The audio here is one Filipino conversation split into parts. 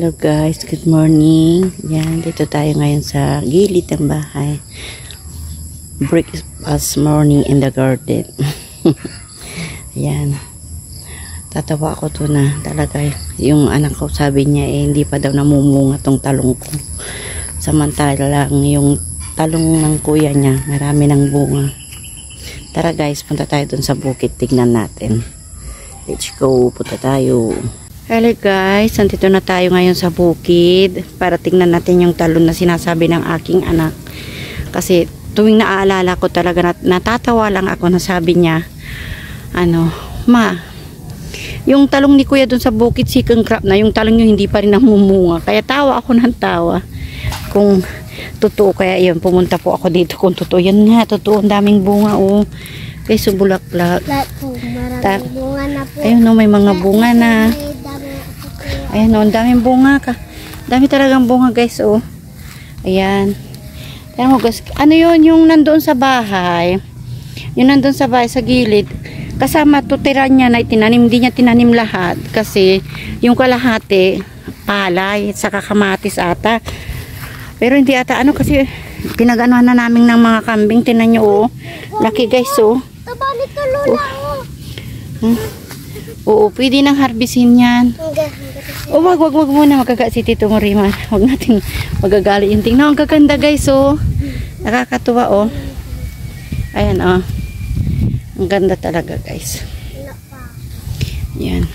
Hello guys, good morning. Yan, dito tayo ngayon sa gilid ng bahay. Breakfast morning in the garden. Yan. Tatawa ako to na talaga yung anak ko sabi niya hindi pa daw namumunga tong talong ko. Samantalang yung talong ng kuya niya marami ng bunga. Tara guys, punta tayo dun sa bukid, tignan natin. Let's go, punta tayo. Hello guys, nandito na tayo ngayon sa bukid para tingnan natin yung talon na sinasabi ng aking anak. Kasi tuwing naaalala ko talaga natatawa lang ako na sabi niya, ma, yung talong ni kuya dun sa bukid second crop na, yung talong nyo hindi pa rin namumunga. Kaya tawa ako ng tawa. Kung totoo, kaya yun, pumunta po ako dito kung totoo. Yan nga, totoo, ang daming bunga oh. Guys, bulaklak. Maraming bunga na po. Ayun no, may mga bunga na. Ayan o, daming bunga ka. Dami talagang bunga guys oh. Ayan. Ayan mo guys, ano yun yung nandoon sa bahay? Yung nandoon sa bahay sa gilid. Kasama tutiran niya na itinanim. Hindi niya tinanim lahat. Kasi yung kalahati, palay, saka kamatis ata. Pero hindi ata kasi pinag-anuhan na namin ng mga kambing. Tinan nyo oh. Laki guys oh. Taba nito lola oh. Oo, pwede nang harbisin yan. O wag muna, magaga si Tito Morima. Wag natin magagali yung tingnan. Ang gaganda guys oh. Nakakatuwa oh. Ayan oh. Ang ganda talaga guys. Yan.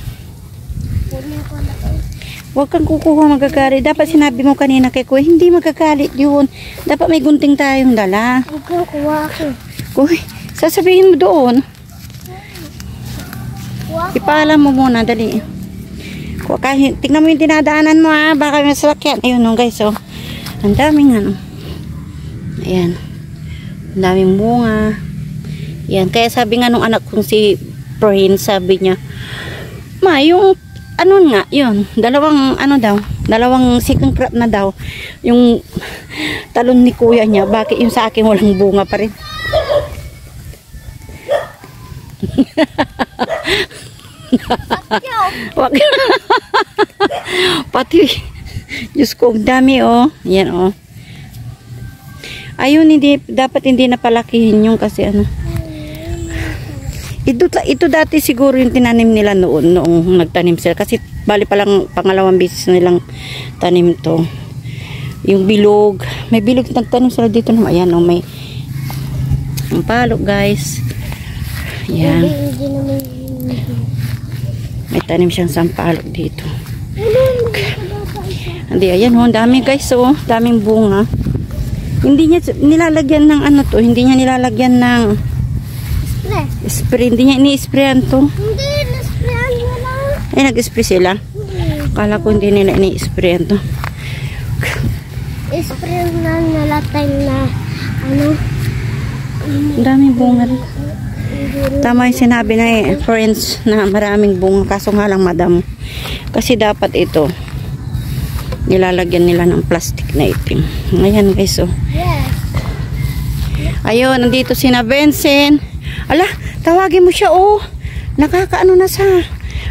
Huwag kang kukuha magagalit. Dapat sinabi mo kanina kay kuya, hindi magagalit yun. Dapat may gunting tayong dala. Kukuha ako. Kuy, sasabihin mo doon. Ipaalam mo muna, dali. Tignan mo yung dinadaanan mo ha, baka may sasakyan. Ayun no guys oh. Ang daming ayan. Ang daming bunga. Yan, kaya sabi nga nung anak kong si Prince, sabi niya, ma, yung nga, yun, dalawang second crop na daw. Yung talon ni kuya niya, bakit yung sa akin walang bunga pa rin? Pati Diyos ko, ang dami oh. Yan oh. Ayun, dapat hindi napalakihin yung kasi ito dati siguro yung tinanim nila noong nagtanim sila. Kasi bali palang pangalawang beses nilang tanim to. Yung bilog. May bilog nagtanim sila dito naman. Ayan oh, may ang palo guys. Ayan. May tanim siyang sampalok dito. Hindi, ayan oh, ang dami guys oh. Daming bunga. Hindi niya nilalagyan ng hindi niya nilalagyan ng spray. Hindi niya ini-sprayan to. Hindi, na-sprayan mo lang. Ay, nag-spray sila? Kala ko hindi nila ini-sprayan to. Spray na nila time na ang daming bunga rin. Tama yung sinabi na friends na maraming bunga. Kaso nga lang madam. Kasi dapat ito nilalagyan nila ng plastic na itim. Ayan guys oh. Yes. Ayun, nandito si na Vincent. Ala, tawagin mo siya oh. Nakakaano na sa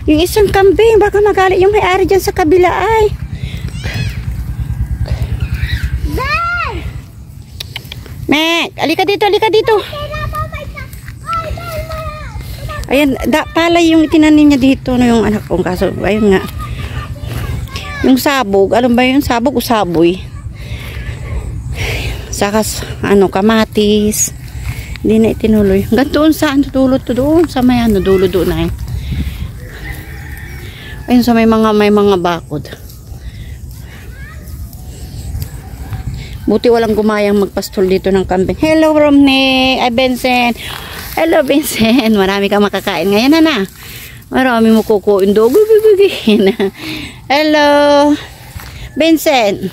yung isang kambing. Baka magalit yung may-ari dyan sa kabila ay. Ben! Mek, alika dito, alika dito. Ayan, palay yung itinanim niya dito no, yung anak kong kaso. Ayun nga. Yung sabog, alam ba yung sabog o saboy? Saka kamatis. Hindi na itinuloy. Hanggang doon sa dulot to doon sa may dulo doon na ayun sa may mga bakod. Buti walang gumayang magpastol dito ng kambing. Hello Romney, ay Vincent. Hello Vincent, marami kang makakain ngayon na. Marami mo kukuin do. Hello Vincent.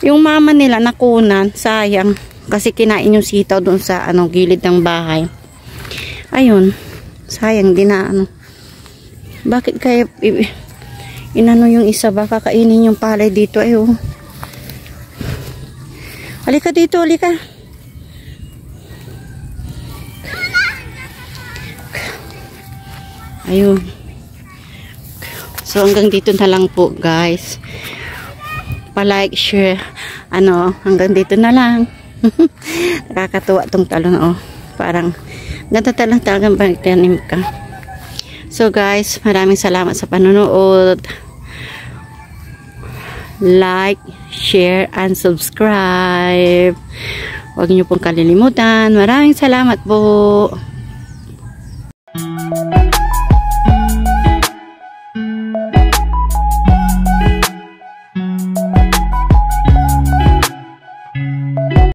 Yung mama nila nakunan, sayang. Kasi kinain yung sitaw doon sa gilid ng bahay. Ayun. Sayang din na Bakit kaya inano yung isa, baka kainin yung palay dito ay oh. Halika dito, halika. Ayun. So hanggang dito na lang po guys. Pa-like, share, hanggang dito na lang. Nakakatuwa tong talon, oh. Parang ganda talagang pagtanim ka. So guys, maraming salamat sa panonood. Like, share, and subscribe. Huwag niyo pong kalilimutan. Maraming salamat po.